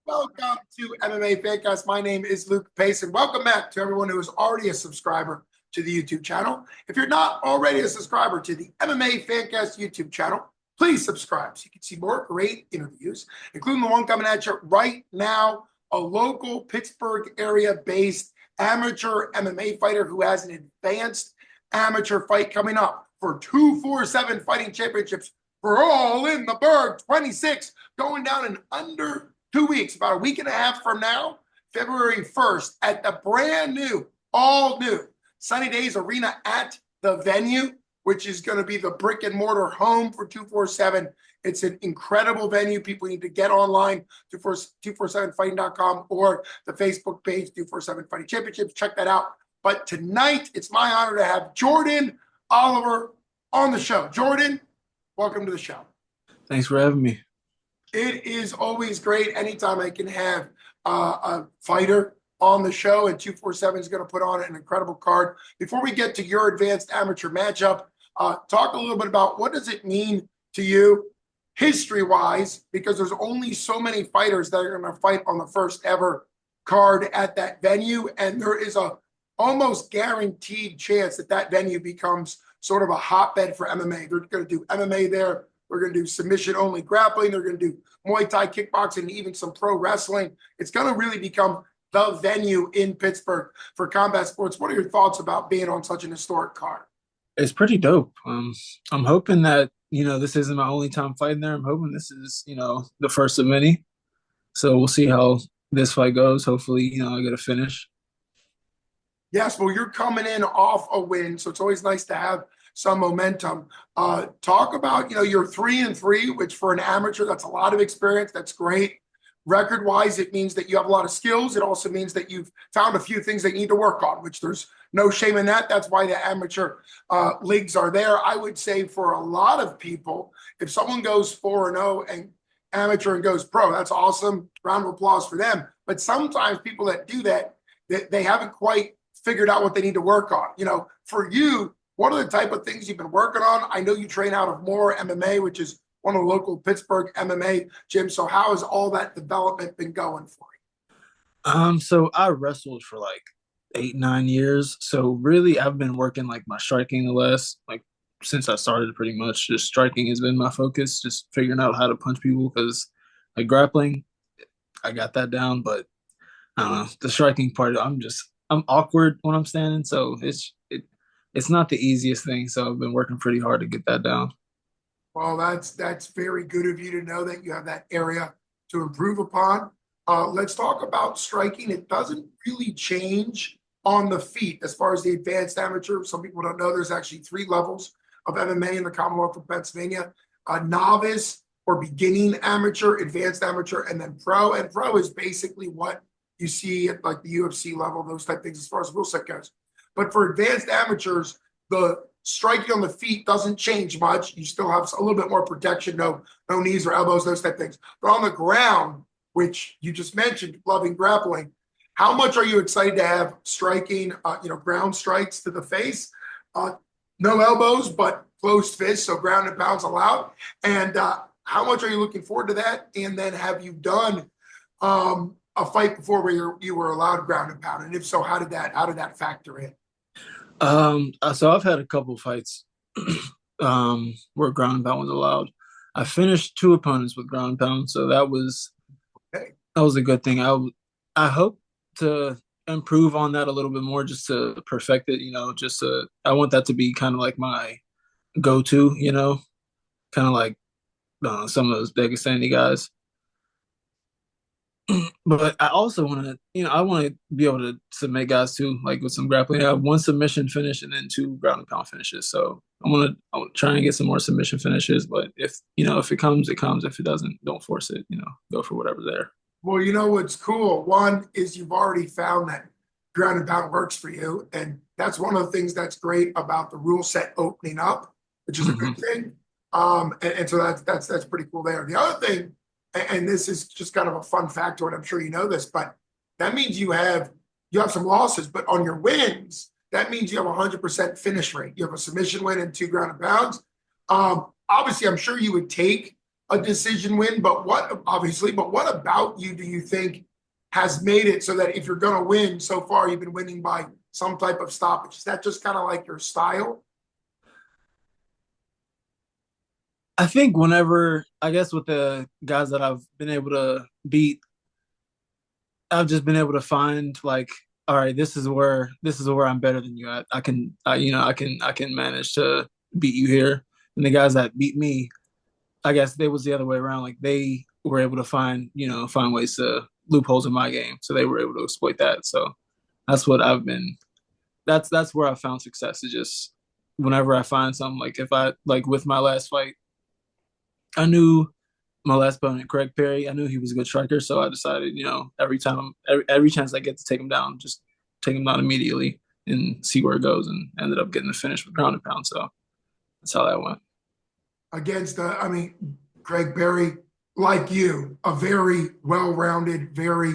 Welcome to MMA Fancast. My name is Luke Pace, and welcome back to everyone who is already a subscriber to the YouTube channel. If you're not already a subscriber to the MMA Fancast YouTube channel, please subscribe so you can see more great interviews, including the one coming at you right now, a local Pittsburgh area-based amateur MMA fighter who has an advanced amateur fight coming up for 247 Fighting Championships Brawl in the Burgh 26, going down in under 2 weeks, about a week and a half from now, February 1st, at the brand new, all new Sunny Days Arena at the venue, which is going to be the brick and mortar home for 247. It's an incredible venue. People need to get online, 247fighting.com or the Facebook page, 247 Fighting Championships. Check that out. But tonight, it's my honor to have Jordan Oliver on the show. Jordan, welcome to the show. Thanks for having me. It is always great anytime I can have a fighter on the show, and 247 is going to put on an incredible card. Before we get to your advanced amateur matchup, talk a little bit about what does it mean to you history-wise, because there's only so many fighters that are going to fight on the first ever card at that venue, and there is a almost guaranteed chance that that venue becomes sort of a hotbed for MMA. They're going to do MMA there. We're going to do submission-only grappling. They're going to do Muay Thai, kickboxing, and even some pro wrestling. It's going to really become the venue in Pittsburgh for combat sports. What are your thoughts about being on such an historic card? It's pretty dope. I'm hoping that, this isn't my only time fighting there. I'm hoping this is, the first of many. So we'll see how this fight goes. Hopefully, I get a finish. Yes, well, you're coming in off a win, so it's always nice to have some momentum. Talk about, you're 3-3, which for an amateur, that's a lot of experience. That's great. Record-wise, it means that you have a lot of skills. It also means that you've found a few things that you need to work on, which there's no shame in that. That's why the amateur leagues are there. I would say for a lot of people, if someone goes 4-0 and amateur and goes pro, that's awesome. Round of applause for them. But sometimes people that do that, they haven't quite figured out what they need to work on. For you, what are the type of things you've been working on? I know you train out of Moore MMA, which is one of the local Pittsburgh MMA gyms. So how has all that development been going for you? So I wrestled for like 8-9 years. So really, I've been working like my striking the last, since I started pretty much. Just striking has been my focus, just figuring out how to punch people, because like grappling, I got that down, but I don't know, the striking part, I'm awkward when I'm standing. So it's not the easiest thing, so I've been working pretty hard to get that down. Well, that's very good of you to know that you have that area to improve upon. Let's talk about striking. It doesn't really change on the feet as far as the advanced amateur. Some people don't know there's actually 3 levels of MMA in the Commonwealth of Pennsylvania. Novice or beginning amateur, advanced amateur, and then pro. And pro is basically what you see at like the UFC level, those type of things as far as rule set goes. But for advanced amateurs, the striking on the feet doesn't change much. You still have a little bit more protection, no knees or elbows, those type of things. But on the ground, which you just mentioned, loving grappling, how much are you excited to have striking, ground strikes to the face? No elbows, but closed fists, so ground and pounds allowed. And how much are you looking forward to that? And then have you done a fight before where you were allowed ground and pound? And if so, how did that factor in? So I've had a couple fights where ground and pound was allowed. I finished 2 opponents with ground and pound, so that was a good thing. I hope to improve on that a little bit more, just to perfect it. I want that to be kind of like my go-to. Kind of like some of those Dagestani guys. But I also want to, I want to be able to submit guys too, like with some grappling. I have 1 submission finish and then 2 ground and pound finishes. So I want to try and get some more submission finishes. But if it comes, it comes. If it doesn't, don't force it. Go for whatever's there. Well, what's cool. One is you've already found that ground and pound works for you, and that's one of the things that's great about the rule set opening up, which is a good thing. And so that's pretty cool there. The other thing, and this is just kind of a fun factor, and I'm sure you know this, but that means you have some losses, but on your wins, that means you have 100% finish rate. You have a submission win and 2 ground and pounds. Obviously, I'm sure you would take a decision win, but what about you do you think has made it so that if you're going to win so far, you've been winning by some type of stoppage? Is that just kind of like your style? I think whenever, I guess with the guys that I've been able to beat, I've just been able to find like, all right, this is where I'm better than you at. I can manage to beat you here. And the guys that beat me, I guess they was the other way around. Like they were able to find ways to loopholes in my game, so they were able to exploit that. So that's what I've been. That's where I found success. Is just whenever I find something, like if I like with my last fight, I knew my last opponent, Craig Perry. I knew he was a good striker, so I decided, every chance I get to take him down, just take him down immediately and see where it goes, and ended up getting the finish with ground and pound. So that's how that went. Against Craig Berry, like you, a very well-rounded, very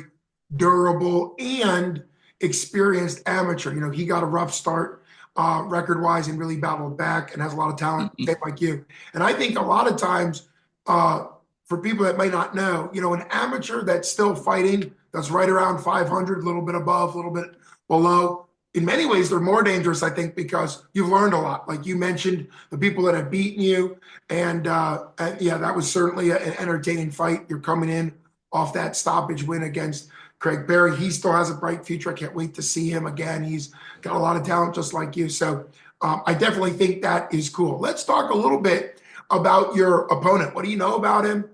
durable and experienced amateur. He got a rough start record-wise and really battled back and has a lot of talent, Mm-hmm. same like you. And I think a lot of times, for people that may not know, an amateur that's still fighting, that's right around 500, a little bit above, a little bit below, in many ways, they're more dangerous, I think, because you've learned a lot. Like you mentioned, the people that have beaten you, and yeah, that was certainly an entertaining fight. You're coming in off that stoppage win against Craig Berry. He still has a bright future. I can't wait to see him again. He's got a lot of talent, just like you. So I definitely think that is cool. Let's talk a little bit about your opponent. What do you know about him,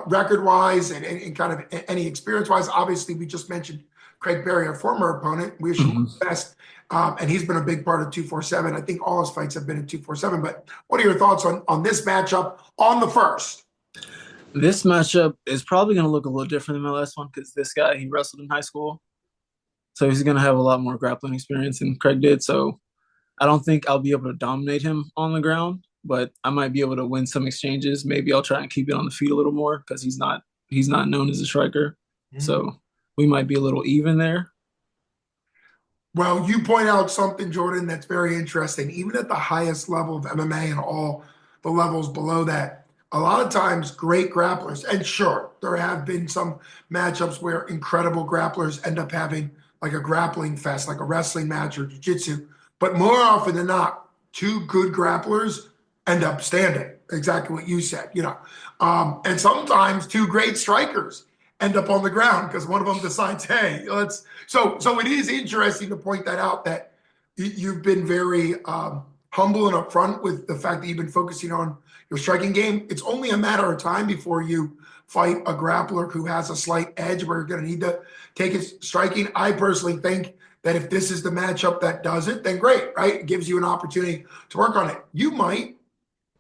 record-wise, and kind of any experience-wise? Obviously, we just mentioned Craig Berry, our former opponent. We wish him Mm-hmm. the best. And he's been a big part of 247. I think all his fights have been in 247. But what are your thoughts on this matchup on the first? This matchup is probably going to look a little different than my last one because this guy, he wrestled in high school. So he's going to have a lot more grappling experience than Craig did. So I don't think I'll be able to dominate him on the ground, but I might be able to win some exchanges. Maybe I'll try and keep it on the feet a little more because he's not known as a striker. So we might be a little even there. Well, you point out something, Jordan, that's very interesting. Even at the highest level of MMA and all the levels below that, a lot of times great grapplers, and sure, there have been some matchups where incredible grapplers end up having like a grappling fest, like a wrestling match or jiu-jitsu. But more often than not, two good grapplers end up standing. Exactly what you said. And sometimes two great strikers end up on the ground because one of them decides, hey, let's. So it is interesting to point that out that you've been very humble and upfront with the fact that you've been focusing on your striking game. It's only a matter of time before you fight a grappler who has a slight edge where you're going to need to take his striking. I personally think that if this is the matchup that does it, then great, right? It gives you an opportunity to work on it. You might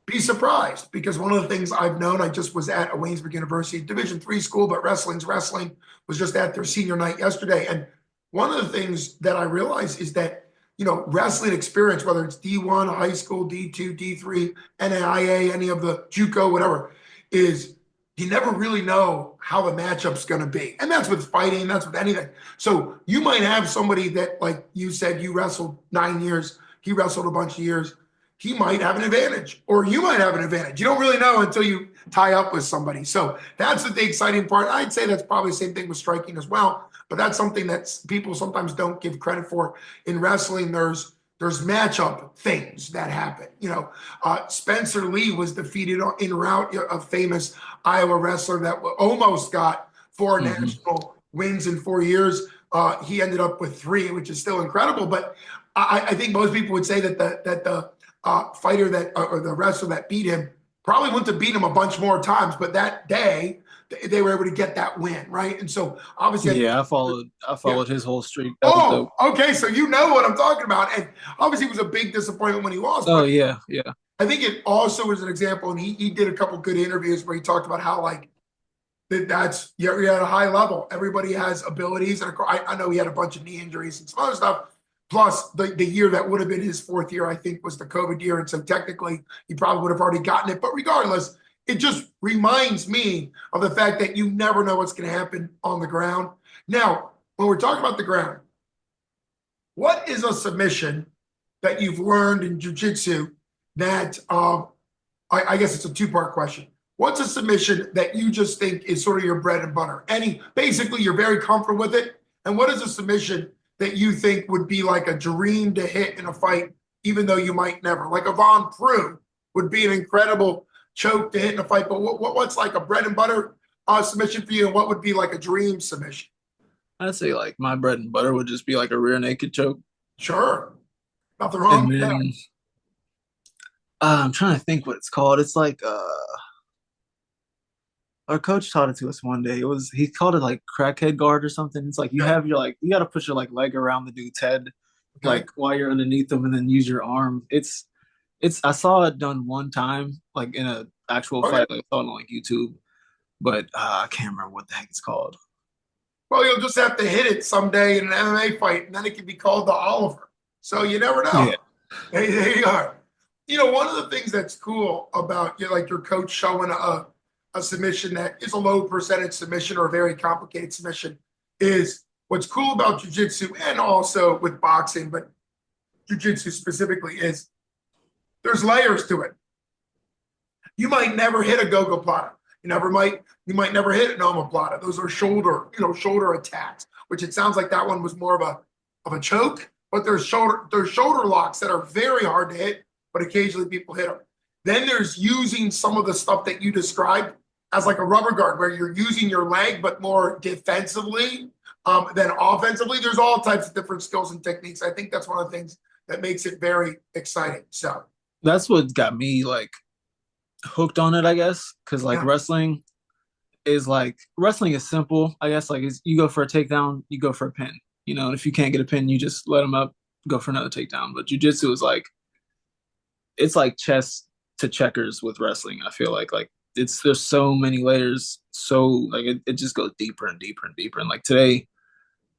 be surprised because one of the things I've known, I just was at a Waynesburg University Division III school, but wrestling's wrestling, was just at their senior night yesterday. And one of the things that I realized is that, wrestling experience, whether it's D1, high school, D2, D3, NAIA, any of the JUCO, whatever, is you never really know how the matchup's going to be. And that's with fighting, that's with anything. So you might have somebody that, like you said, you wrestled 9 years, he wrestled a bunch of years. He might have an advantage, or you might have an advantage. You don't really know until you tie up with somebody. So that's the exciting part. I'd say that's probably the same thing with striking as well. But that's something that people sometimes don't give credit for in wrestling. There's matchup things that happen. Spencer Lee was defeated in route, a famous Iowa wrestler that almost got 4 Mm-hmm. national wins in 4 years. He ended up with 3, which is still incredible. But I think most people would say that the fighter that or the wrestler that beat him probably wouldn't have beat him a bunch more times, but that day they were able to get that win, right? And so obviously, Yeah, I yeah. followed his whole streak. That was Oh, dope. okay, so you know what I'm talking about, and obviously it was a big disappointment when he lost, Oh but yeah, yeah. I think it also was an example, and he did a couple good interviews where he talked about how like that's you're at a high level. Everybody has abilities, and of course, I know he had a bunch of knee injuries and some other stuff. Plus, the year that would have been his 4th year, I think, was the COVID year, and so technically, he probably would have already gotten it. But regardless, it just reminds me of the fact that you never know what's going to happen on the ground. Now, when we're talking about the ground, what is a submission that you've learned in jiu-jitsu that I guess it's a two-part question. what's a submission that you just think is sort of your bread and butter? Basically, you're very comfortable with it. And what is a submission that you think would be like a dream to hit in a fight, even though you might never? Like a Von Prue would be an incredible choke to hit in a fight. But what's like a bread and butter submission for you, and what would be like a dream submission? I'd say like my bread and butter would just be like a rear naked choke. Sure, nothing wrong And with that. then I'm trying to think what it's called. It's like our coach taught it to us one day. He called it like crackhead guard or something. It's like you have your like you got to put your like leg around the dude's head, Okay. like while you're underneath them, and then use your arm. It's I saw it done one time, like in a actual Okay. fight, like I saw it on like YouTube, but I can't remember what the heck it's called. Well, you'll just have to hit it someday in an MMA fight, and then it can be called the Oliver. So you never Yeah, know. There you are. One of the things that's cool about like your coach showing a submission that is a low percentage submission or a very complicated submission is what's cool about jujitsu and also with boxing, but jujitsu specifically is there's layers to it. You might never hit a gogoplata. You might never hit an omoplata. Those are shoulder attacks, which it sounds like that one was more of a choke, but there's shoulder locks that are very hard to hit, but occasionally people hit them. Then there's using some of the stuff that you described as like a rubber guard, where you're using your leg, but more defensively than offensively. There's all types of different skills and techniques. I think that's one of the things that makes it very exciting. So, that's what got me like hooked on it, I guess, because yeah, wrestling is simple, I guess. Like you go for a takedown, you go for a pin, and if you can't get a pin, you just let them up, go for another takedown. But jujitsu is like it's like chess to checkers with wrestling. I feel like there's so many layers, so like it just goes deeper and deeper and deeper. And like today,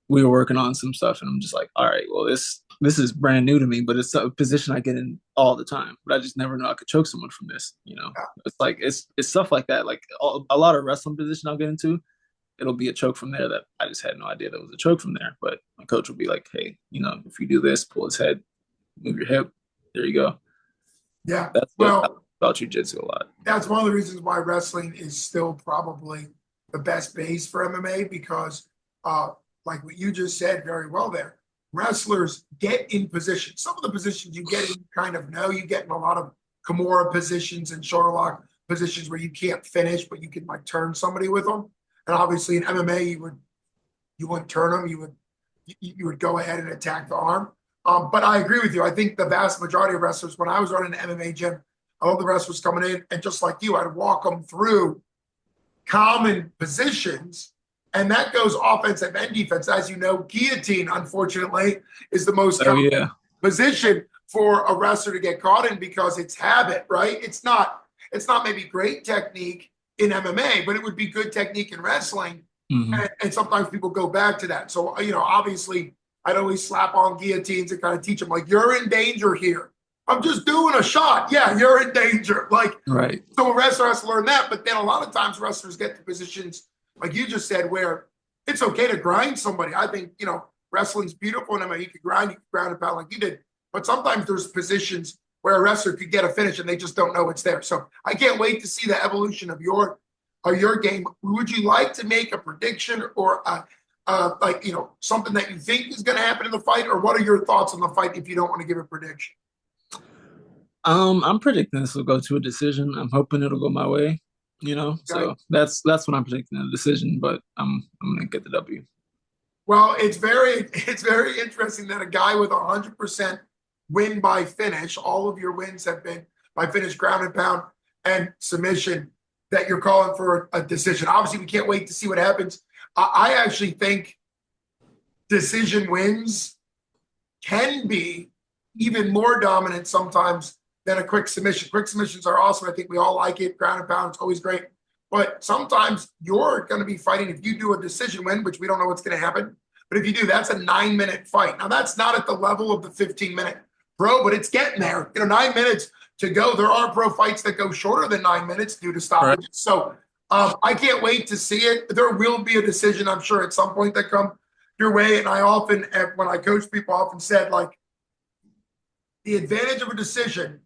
we were working on some stuff, and I'm just like, all right, well this is brand new to me, but it's a position I get in all the time. But I just never know I could choke someone from this. It's like it's stuff like that. Like a lot of wrestling position I'll get into, it'll be a choke from there that I just had no idea that was a choke from there. But my coach will be like, hey, if you do this, pull his head, move your hip, there you go. yeah. That's what I Well, about jujitsu a lot. that's one of the reasons why wrestling is still probably the best base for MMA because, like what you just said very well there, wrestlers get in position. Some of the positions you get in, you kind of know. You get in a lot of Kimura positions and shoulder lock positions where you can't finish, but you can like turn somebody with them. And obviously in MMA, you wouldn't turn them. You would go ahead and attack the arm. But I agree with you. I think the vast majority of wrestlers, when I was running an MMA gym, all the wrestlers coming in, and just like you, I'd walk them through common positions, and that goes offensive and defense. As you know, guillotine, unfortunately, is the most Oh common yeah, position for a wrestler to get caught in because it's habit, right? It's not maybe great technique in MMA, but it would be good technique in wrestling. hmm And sometimes people go back to that. So, obviously, I'd always slap on guillotines and kind of teach them, like, you're in danger here. I'm just doing a shot. Yeah, you're in danger. Like, right. so a wrestler has to learn that. But then a lot of times wrestlers get to positions, like you just said, where it's okay to grind somebody. I think, wrestling's beautiful. And I mean, you can ground and pound like you did. But sometimes there's positions where a wrestler could get a finish and they just don't know it's there. So I can't wait to see the evolution of your game. Would you like to make a prediction or something that you think is going to happen in the fight, or what are your thoughts on the fight if you don't want to give a prediction? I'm predicting this will go to a decision. I'm hoping it'll go my way. Okay. So that's what I'm predicting, a decision. But I'm gonna get the W. Well, it's very interesting that a guy with 100% win by finish, all of your wins have been by finish, ground and pound, and submission, that you're calling for a decision. Obviously, we can't wait to see what happens. I actually think decision wins can be even more dominant sometimes than a quick submission. Quick submissions are awesome. I think we all like it. Ground and pound, it's always great. But sometimes you're going to be fighting, if you do a decision win, which we don't know what's going to happen. But if you do, that's a 9-minute fight. Now, that's not at the level of the 15-minute pro, but it's getting there. 9 minutes to go. There are pro fights that go shorter than 9 minutes due to Right. stoppages. So I can't wait to see it. There will be a decision, I'm sure, at some point that come your way. And I often, when I coach people, often said, like, the advantage of a decision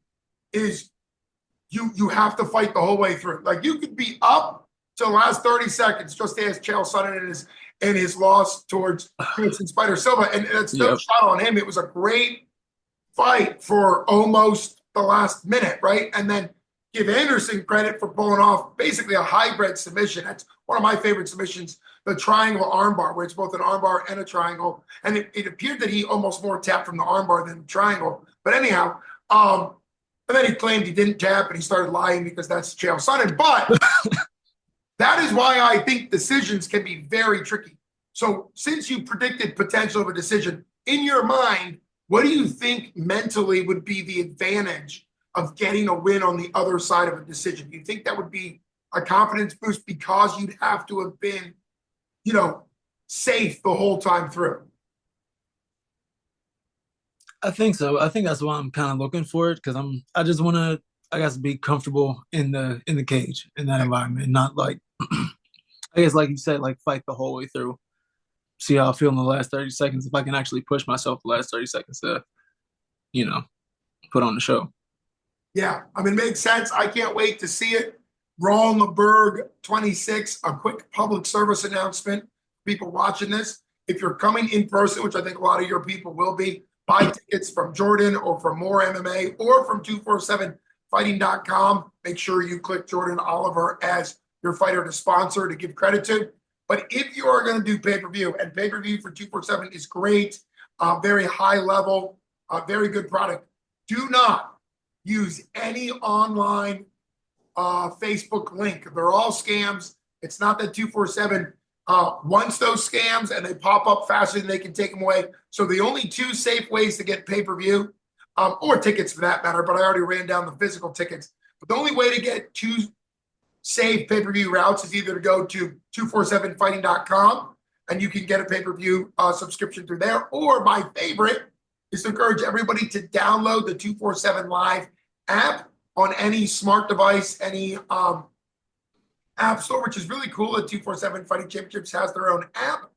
is you have to fight the whole way through. Like you could be up to the last 30 seconds. Just ask Chael Sonnen in his loss towards Anderson Spider Silva, and it's no shot on him. It was a great fight for almost the last minute, right? And then give Anderson credit for pulling off basically a hybrid submission. That's one of my favorite submissions, the triangle armbar, where it's both an armbar and a triangle. And it appeared that he almost more tapped from the armbar than the triangle. But anyhow, and then he claimed he didn't tap and he started lying because that's Chael Sonnen. But that is why I think decisions can be very tricky. So since you predicted potential of a decision, in your mind, what do you think mentally would be the advantage of getting a win on the other side of a decision? Do you think that would be a confidence boost because you'd have to have been, safe the whole time through? I think so. I think that's why I'm kind of looking for it, because I just want to, I guess, be comfortable in the cage, in that environment, not like I guess like you said, like fight the whole way through. See how I feel in the last 30 seconds. If I can actually push myself the last 30 seconds to, put on the show. Yeah, I mean, it makes sense. I can't wait to see it. Brawl in the BITB26, a quick public service announcement. People watching this, if you're coming in person, which I think a lot of your people will be, buy tickets from Jordan or from Moore MMA or from 247fighting.com. Make sure you click Jordan Oliver as your fighter to sponsor to give credit to. But if you are going to do pay-per-view, and pay-per-view for 247 is great, very high level, very good product, do not use any online Facebook link. They're all scams. It's not that 247 wants those scams and they pop up faster than they can take them away. So the only two safe ways to get pay-per-view, or tickets for that matter, but I already ran down the physical tickets. But the only way to get two safe pay-per-view routes is either to go to 247fighting.com and you can get a pay-per-view subscription through there, or my favorite is to encourage everybody to download the 247 Live app on any smart device, any app store, which is really cool that 247 Fighting Championships has their own app.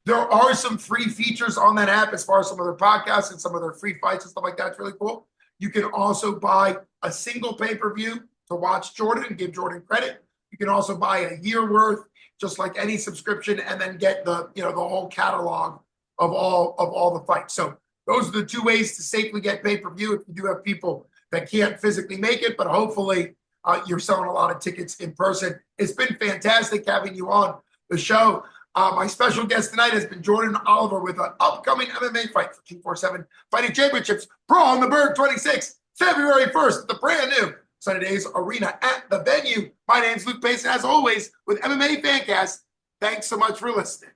There are some free features on that app as far as some of their podcasts and some of their free fights and stuff like that. It's really cool. You can also buy a single pay-per-view to watch Jordan and give Jordan credit. You can also buy a year worth, just like any subscription, and then get the whole catalog of all the fights. So those are the two ways to safely get pay-per-view if you do have people that can't physically make it, but hopefully you're selling a lot of tickets in person. It's been fantastic having you on the show. My special guest tonight has been Jordan Oliver with an upcoming MMA fight for 247 Fighting Championships Brawl in the BITB26, February 1st at the brand new Sunny Days Arena at the venue. My name's Luke Payson, as always, with MMA Fancast. Thanks so much for listening.